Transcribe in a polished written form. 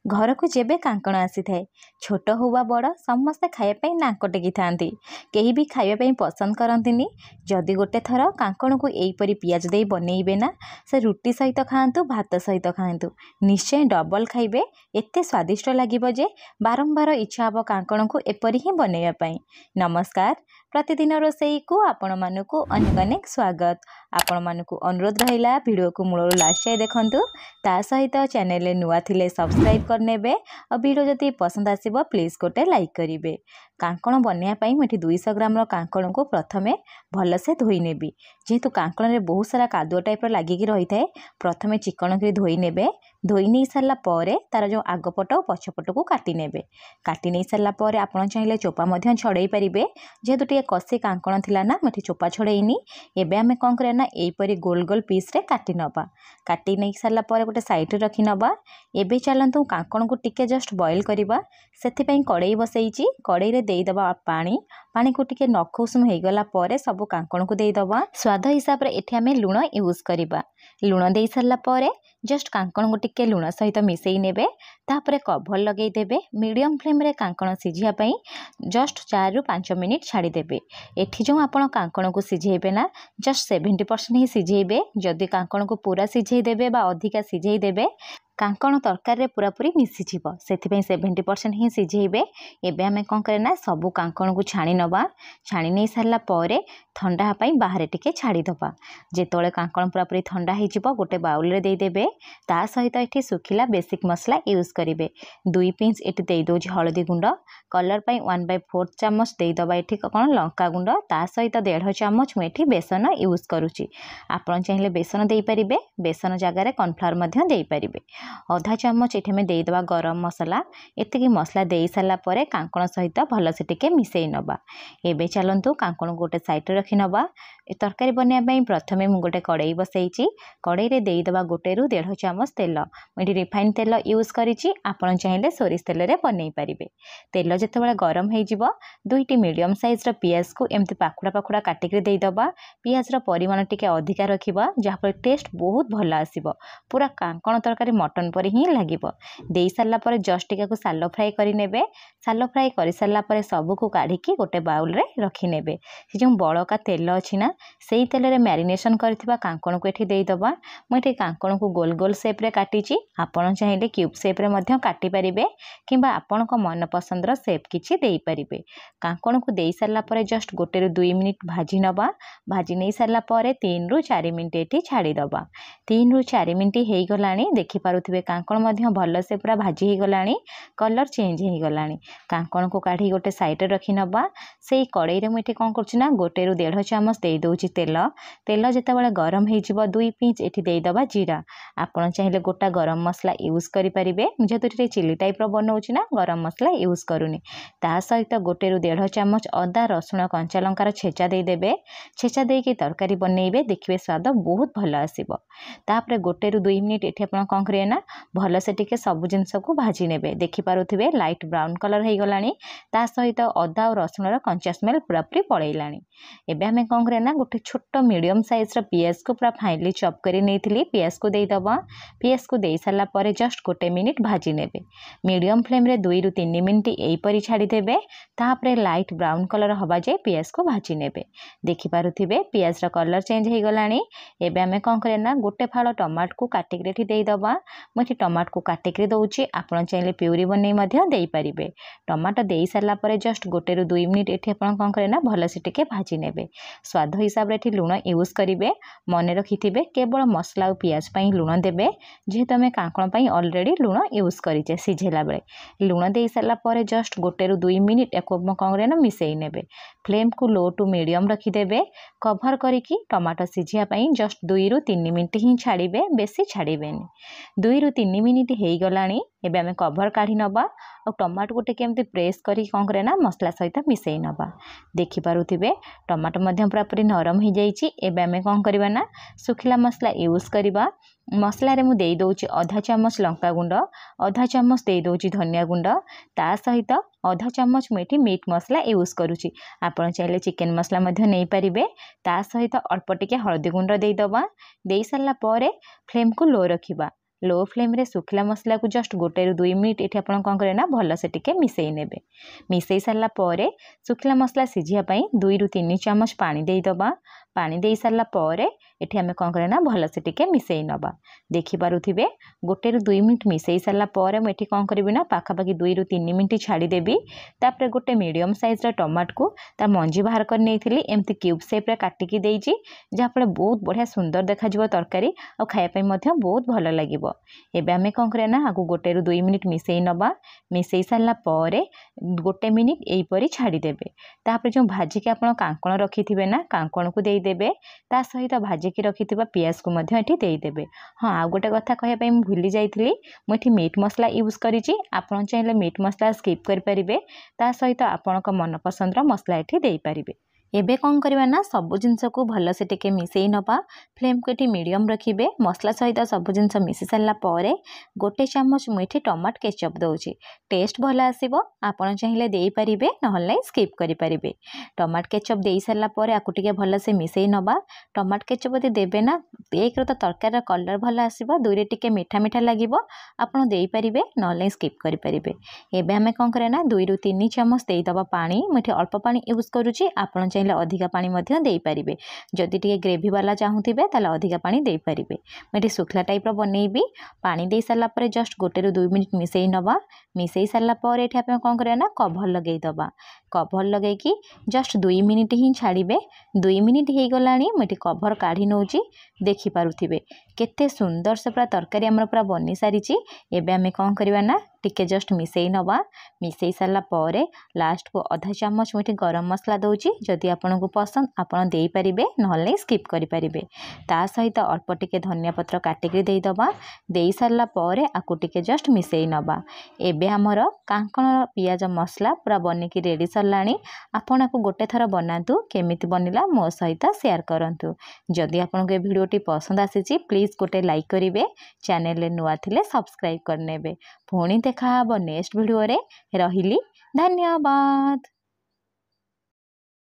घर को जेबे कांकण आसी थाए छोट हो बा बड़ समस्ते खाइबा नाक टेकी थांती केही भी खाइबा पसंद करंतिनी। जदि गोटे थर कांकण को एहीपरि पियाज दे बनइबे ना से रुटी सहित खाआंतु भात सहित खाआंतु निश्चय डबल खाइबे। एते स्वादिष्ट लागिबो जे बारंबार इच्छा हबो कांकण को एपरि ही बनइबा पई। नमस्कार, प्रतिदिन रोषेई को आपण मानकु अनेक अनेक स्वागत। आपण मानकु अनुरोध रहिला वीडियो को मूलरू लास्ट जाए देखंतु, ता सहित चैनल रे नुआ थिले सब्सक्राइब करनेबे और वीडियो जदि पसंद आसीबो प्लीज गोटे लाइक करिवे। कांकण बनया पई मुठी 200 ग्राम रो कांकण को प्रथमे भल से धोई नेबी। जेहेतु कांकण रे बहुत सारा कादुआ टाइप रो लागिकी रही थाए, प्रथमे चिकन के धोई नेबे। धोई नहीं सारा परे तार जो आगपट और पछपट को काटी नेबे। काटी नहीं सारा परे आपण चाहिले चोपा मध्य छड़ेई परिबे। जेहेतु टिके कसी कांकण थिला ना मुठी चोपा छड़ेइनी। एबे आमे कोन करे ना एहीपरि गोल गोल पीस रे काटी नबा। काटी नहीं सारा परे गोटे साइड रे रखी नबा। एबे चलंतु कांकण को टिके जस्ट बॉईल करबा। सेति पई कड़ाई बसैची। कड़ाई रे देई दबा पानी। पानी को टिके नखउसुम हे गला परे सब कांकण को देई दबा। स्वाद हिसाब रे एठी आमे लूण यूज करबा। लूण देई सारला परे जस्ट कांकण को टिके लूण सहित मिसई नेबे। तापरे कभर लगेई देबे। मीडियम फ्लेम रे कांकण सिझिया पई जस्ट 4 रु 5 मिनिट छाड़ी देबे। एठी जो आपण कांकण को सिझेबे ना जस्ट 70% ही सिझेबे। जदि कांकण को पूरा सिझेई देबे बा अधिका सिझेई देबे कांकण तरकारी रे पूरा पूरी मिसी जिवो। सेति पई 70% ही सिझेबे। एबे आमे कोन करे ना सब कांकण को छाणी नबा। छाणी नै सारला परे ठंडा पई बाहर टिके छाड़ी दबा। जेतोळे कांकण पूरा पूरी ठंडा हे जिवो गोटे बाउल रे देई देबे। ता सहित एठी सुखिला बेसिक मसला यूज करिवे। 2 पिंच एठी देई दोछि हळदी गुंड। कलर पई 1/4 चम्मच देई दबा। एठी कोन लंका गुंड ता सहित 1.5 चम्मच मैं एठी बेसन यूज करूची। आपण चाहिले बेसन देई परिबे। बेसन जगह रे कॉर्नफ्लोर मध्य देई परिबे। आधा चम्मच एठी में देई दबा गरम मसला। एतिकी मसला देई साला परे कांकण सहित भल से टिके मिसई नबा। एबे चलंतु कांकण गोटे साइड रे रखी नबा। ए तरकारी बनया पई प्रथमे मु गोटे कड़ाई बसैची। कड़ाई रे देई दबा 1 रु 1.5 चम्मच तेल। एठी रिफाइन तेल यूज करिची। आपण चाहिले सोरिष तेल रे बनै परिबे। तेल जेतेबेले गरम हे जिवो 2टी मीडियम साइज रो पियाज को एमती पाखुड़ा पाखुड़ा काटी के देई दबा। पियाज रो परिमाण टिके अधिका रखिबा जहा पर टेस्ट बहुत भल आसीबो। पूरा कांकण तरकारी मटन पर ही लागिबो। देई सारला परे जस्ट टिका को सालो फ्राई करि नेबे। सालो फ्राई करि सारला परे सब को काढी की गोटे बाउल रे रखि नेबे। से जो बळका तेल अछि ना सेही तेल रे मैरिनेशन करथिबा कांकण को एठी देई दबा। म एठी कांकण को गोल गोल शेप रे काटिची। आपण चाहिले क्यूब शेप रे मध्य काटि परिबे किबा आपण को मन पसंद रो शेप किछि देई परिबे। कांकण को देई सारला परे जस्ट 1 रु 2 मिनिट भाजी नबा। भाजी नै सारला परे 3 रु 4 मिनिट एठी छाडी दबा। 3 रु 4 मिनिट हेई गलानी। देखि पारुथिबे कांकण मध्य भल से पूरा भाजी ही गलानी। कलर चेंज ही गलानी। कांकण को काढी गोटे साइड रे रखी नबा। सेही कड़ाई रे मुठी कोन करछु ना 1 रु 1.5 चम्मच देई दोछि तेल। तेल जेतेबेले गरम हे जिवो 2 पिंच एठी देई दबा जीरा। आपण चाहिले गोटा गरम मसला यूज करि परिबे। जेतु रे चिली टाइप रो बनौछि ना गरम मसला यूज करूनी। ता सहित 1 रु 1.5 चम्मच अदा रसुण कंचा लंका रो छेचा देई देबे। छेचा देई की तरकारी बनइबे देखिबे स्वाद बहुत भल आसीबो। तापरे 1 रु 2 मिनिट एठी आपण कोन करिए ना भल से टिके सब जिंस को भाजी नेबे। देखि पारुथिबे लाइट ब्राउन कलर हे गलानी। ता सहित अदा और रसुण रो कंचा स्मेल पूरा पूरी पळैलानी। एबे हमें कोन करे ना गोटे छोट मीडियम साइज रो पियाज को पूरा फाइनली चॉप करि नेथिली। पियाज को देई दबा। पियाज को देई साला परे जस्ट 1 मिनिट भाजी नेबे। मीडियम फ्लेम रे 2 रु 3 मिनिट एई परि छाडी देबे। तापरे लाइट ब्राउन कलर हबा जे पियाज को भाजी नेबे। देखि पारुथिबे पियाज रो कलर चेंज हे गलानी। एबे हमें कोन करे ना गोटे फाळ टमाटर को काटी के एठी देई दबा। मथि टमाटर को काटी के दउची। आपण चाहिले प्यूरी बनै मध्य देई परिबे। टमाटर देई सारला परे जस्ट 1 रु 2 मिनिट एठी आपण कोन करे ना भल से टिके भाजी नेबे। स्वाद हिसाब रे एठी लूण यूज करिवे। मने रखिथिबे केवल मसला और पियाज पई लूण देबे। जेहेतु हमें कांकण पई ऑलरेडी लूण यूज करिचे सिझेला बेले। लूण देई सारला परे जस्ट 1 रु 2 मिनिट एको कोन करे ना मिसई नेबे। फ्लेम को लो टू मीडियम रखी देबे। कवर करिकी टमाटर सिझिया पई जस्ट 2 रु 3 मिनिट ही छाड़ीबे, बेसी छाड़ीबेनी। 2 रु 3 मिनिट हेई गलानी। एबे हमें कवर काढ़ी नबा और टमाटर को टिके एमती प्रेस करी कोन करे ना मसला सहित मिसई नबा। देखि पारुथिबे टमाटर मध्य पूरा पूरी नरम हो जाइछि। एबे हमें कोन करबा ना सुखिला मसला यूज करबा। मसला रे मु देई दोछि आधा चम्मच लंका गुंड। आधा चम्मच देई दोछि धनिया गुंड। ता सहित आधा चम्मच मेथी मीट मसला यूज करूछि। आपण चाहिले चिकन मसला मध्य नै परिबे। ता सहित अल्प टिके हळदी गुंड देई दबा। देई सारला परे फ्लेम को लो रखिबा। लो फ्लेम रे सुखिला मसला को जस्ट 1 ରୁ 2 मिनिट ये आप कौन करें ना भलसे टिके मिसई ने मिसई सारा पर सुखिला मसला सीझापी 2 ରୁ 3 ଚାମଚ पानी देदबा पानी दे सारा पर ये आम कौन करें ना भलसे टिके मिसई नवा देखिपे 1 ରୁ 2 मिनिट मिसई सारा पर मुझे कौन करी ना पाखापाखि 2 ରୁ 3 मिनिट छाड़देवी तापर गोटे मीडियम साइज टमाटो को तार मंजी बाहर कर नहीं एमती क्यूब सेप्रे काटिकी देजी जहाँफल बहुत बढ़िया सुंदर देखा तरकारी और खायापी बहुत भल लगे। एवं आम कौन करें ना आपको 1 ରୁ 2 मिनिट मिसई नवा मिसई सारा पर 1 मिनिट यहीपरी छाड़देवे तापर जो भाजिकी आप कांकण रखि थे ना कांकण को देदेवे ता सहित भाजिकी रखि पियाज को ये देदेवे। हाँ आ गोटे कथा कहवाई भूली जाइली मुझे मीट मसला यूज करी आपड़ चाहिए मीट मसला स्किप करें ता सहित आपण मनपसंद मसला ये देपारे। एबे कौन करवा ना सबु जिनस को भल से टिके मिसई नवा फ्लेम को ये मीडियम रखिए मसला सहित सबु जिनस मिसी सारा पर 1 ଚାମଚ मुझे टमाटो केचप दौची टेस्ट भल आसो आपड़ चाहिए देपारे ना स्किप करें। टमाटो केचप दे सारा पर आपको टे भल से मिसई नवा टमाटो केचप यदि देवे ना एक तो तरकार कलर भल आसो 2 रे टिके मीठा मीठा लगे आपड़ देपारे ना स्किप करें। एबे आम कौन करें ना 2 ରୁ 3 ଚାମଚ देदबा पानी मुझे अल्प पानी यूज करुँची आपड़ चाहिए अधिका पानी देपारे जदि टे ग्रेवी वाला चाहूथे अधिका पानी देपारे। मुझे सुखला टाइप बनईबी पानी दे सारा पर जस्ट 1 ରୁ 2 मिनिट मिसई नवा मिसई सारा पर ये आप कौन करें ना कभर लगेदबा कभर लगे जस्ट 2 मिनिट ही छाड़े 2 मिनिट हो गला मुझे कभर काढ़ी नौची देखिपे केते सुंदर से पूरा तरकारी आमर पूरा बनी सारी। एबे आम कौन करवा ना टिके जस्ट मिसई नवा मिसई सारा पर लास्ट को आधा चामच मुझे गरम मसला दौची जदि आपन को पसंद आपन दे पारिबे नहले स्किप करि पारिबे ता सहित अल्प टिके धनिया पत्र काटिक देदबा दे सारा पर आकु टिके जस्ट मिसई नवा। एबे हमर कांकण पियाज मसला पूरा बनिकी रेडी सरलाणी आपन को गोटे थर बनातु केमिति बनिला मो सहित शेयर करंतु। जदि आपन को वीडियोटी पसंद आसीची प्लीज गोटे लाइक करिवे चैनल रे नुआ थिले सब्सक्राइब करनेबे पुणी देखा नेक्स्ट वीडियो रे रहिली धन्यवाद।